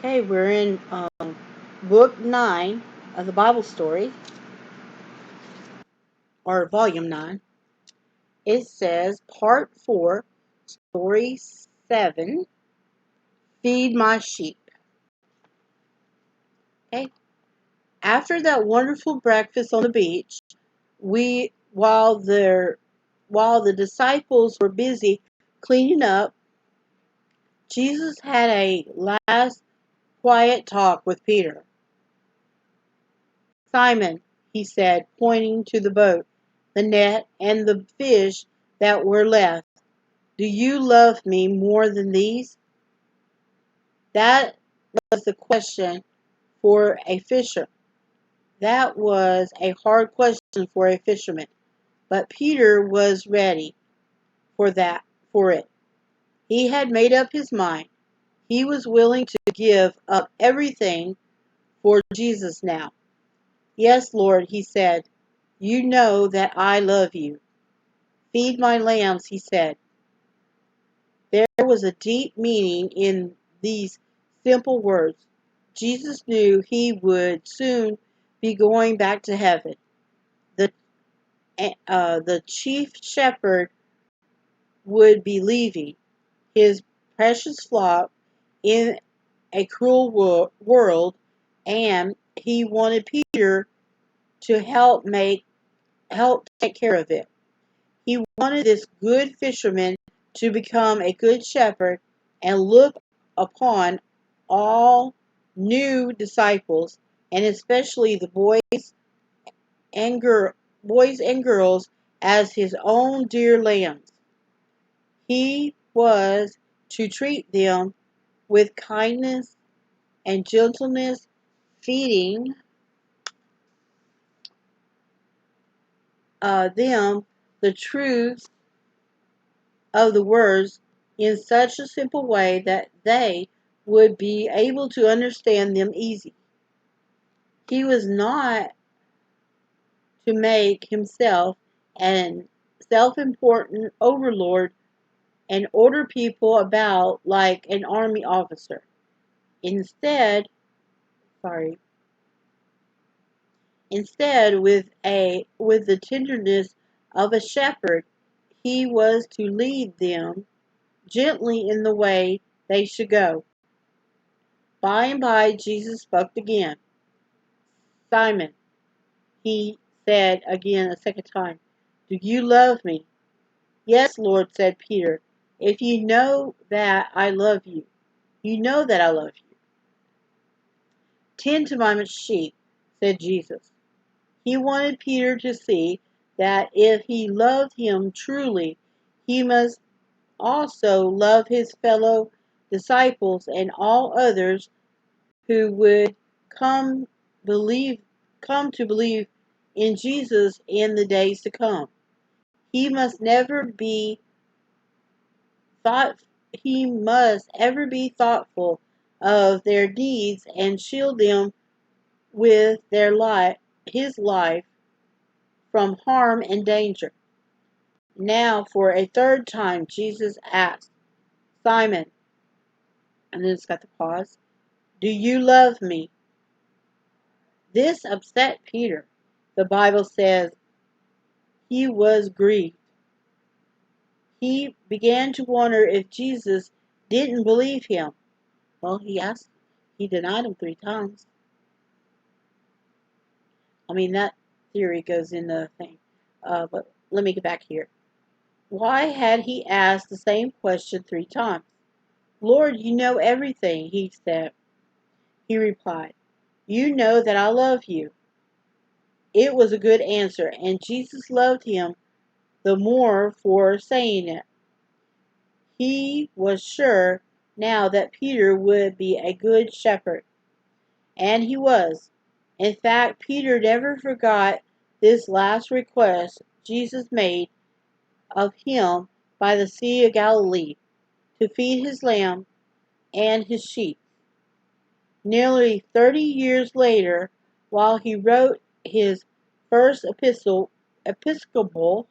Okay, we're in book 9 of the Bible story, or volume 9. It says part 4, story 7, feed my sheep. Okay. After that wonderful breakfast on the beach, while the disciples were busy cleaning up, Jesus had a last quiet talk with Peter. "Simon," he said, pointing to the boat, the net, and the fish that were left, "do you love me more than these?" That was the question for a fisher. That was a hard question for a fisherman, but Peter was ready for it. He had made up his mind. He was willing to give up everything for Jesus now. "Yes, Lord," he said. "You know that I love you." "Feed my lambs," he said. There was a deep meaning in these simple words. Jesus knew he would soon be going back to heaven. The chief shepherd would be leaving his precious flock in a cruel world, and he wanted Peter to help take care of it. He wanted this good fisherman to become a good shepherd and look upon all new disciples, and especially the boys and girls, as his own dear lambs. He was to treat them with kindness and gentleness, feeding them the truth of the words in such a simple way that they would be able to understand them easy. He was not to make himself an self-important overlord and order people about like an army officer. Instead, sorry, instead with the tenderness of a shepherd, he was to lead them gently in the way they should go. By and by, Jesus spoke again. "Simon," he said again a second time, "do you love me?" "Yes, Lord," said Peter. "If you know that I love you, you know that I love you." "Tend to my sheep," said Jesus. He wanted Peter to see that if he loved him truly, he must also love his fellow disciples and all others who would come believe come to believe in Jesus in the days to come. He must never be thought he must ever be thoughtful of their needs and shield them with his life from harm and danger. Now for a third time Jesus asked, "Simon," and then it's got the pause, "do you love me?" This upset Peter. The Bible says he was grieved. He began to wonder if Jesus didn't believe him. Well, he denied him 3 times. I mean, that theory goes into the thing. But let me get back here. Why had he asked the same question 3 times? "Lord, you know everything," he said. He replied, "You know that I love you." It was a good answer, and Jesus loved him the more for saying it. He was sure now that Peter would be a good shepherd, and he was. In fact, Peter never forgot this last request Jesus made of him by the Sea of Galilee, to feed his lamb and his sheep. Nearly 30 years later, while he wrote his first episcopal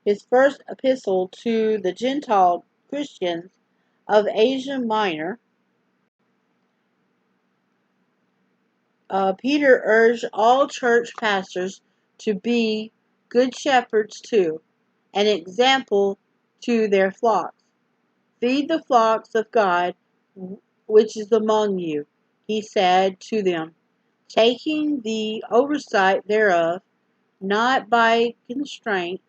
his first epistle to the Gentile Christians of Asia Minor, Peter urged all church pastors to be good shepherds too, an example to their flocks. Feed the flocks of God which is among you, he said to them, taking the oversight thereof, not by constraint,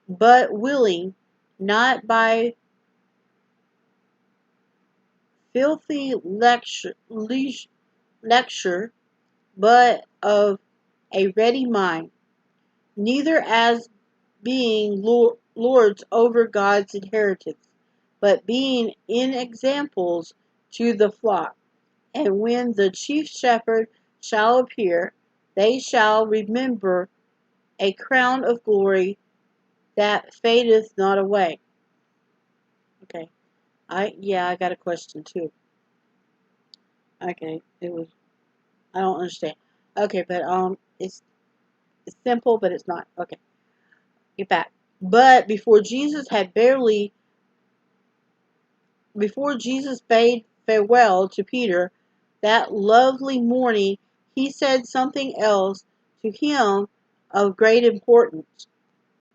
but willing, not by filthy lecture, but of a ready mind, neither as being lords over God's inheritance, but being in examples to the flock. And when the chief shepherd shall appear, they shall remember a crown of glory that fadeth not away. Okay. I got a question too. Okay, I don't understand. Okay, but it's simple, but it's not. Okay, get back. But before Jesus bade farewell to Peter that lovely morning, he said something else to him of great importance.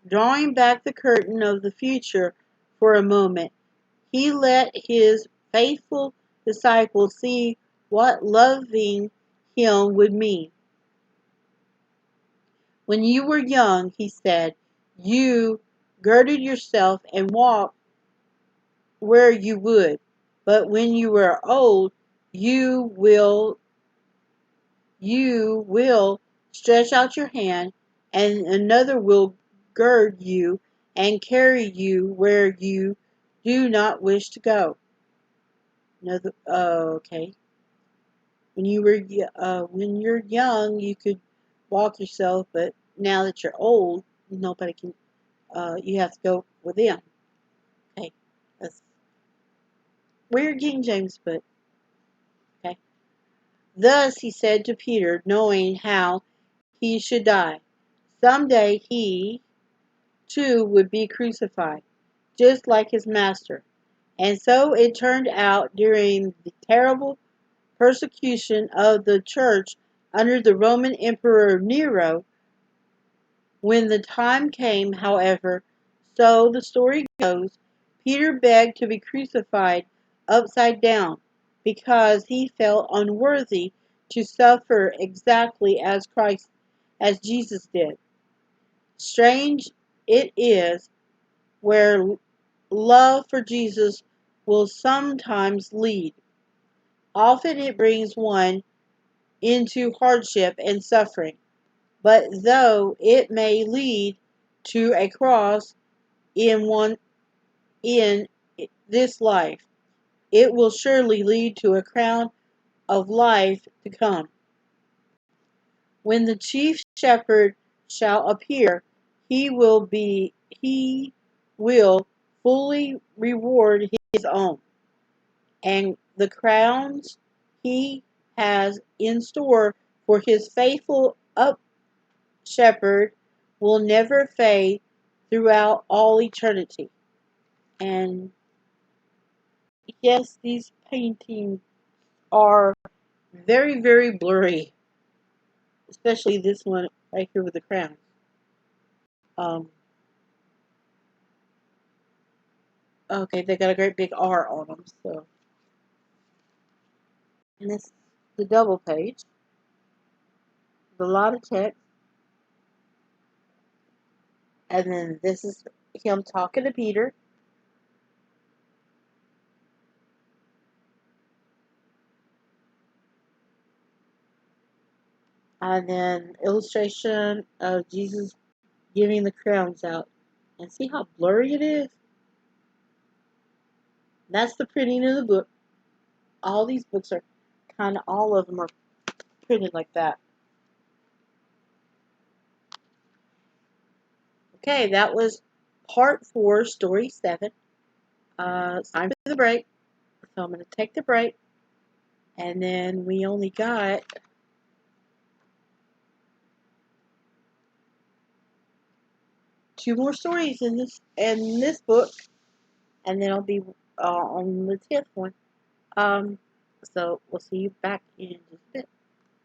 Drawing back the curtain of the future for a moment, he let his faithful disciples see what loving him would mean. When you were young, he said, you girded yourself and walked where you would. But when you are old, you will you will stretch out your hand, and another will gird you and carry you where you do not wish to go. Another, okay. When you're young, you could walk yourself, but now that you're old, nobody can. You have to go with them. Okay, that's weird King James, but okay. Thus he said to Peter, knowing how he should die. Someday he, too, would be crucified, just like his master. And so it turned out during the terrible persecution of the church under the Roman Emperor Nero. When the time came, however, so the story goes, Peter begged to be crucified upside down because he felt unworthy to suffer exactly as Jesus did. Strange it is where love for Jesus will sometimes lead. Often it brings one into hardship and suffering, but though it may lead to a cross in this life, it will surely lead to a crown of life to come. When the chief shepherd shall appear, he will fully reward his own, and the crowns he has in store for his faithful up shepherd will never fade throughout all eternity. And yes, these paintings are very, very blurry, especially this one right here with the crown. Um, okay, they got a great big R on them, so. And this is the double page with a lot of text. And then this is him talking to Peter. And then illustration of Jesus giving the crowns out. And see how blurry it is? That's the printing of the book. All these books are all of them are printed like that. Okay, that was part 4, story 7. It's time for the break. So I'm going to take the break. And then we only got 2 more stories in this book. And then I'll be on the 10th one. So we'll see you back in just a bit.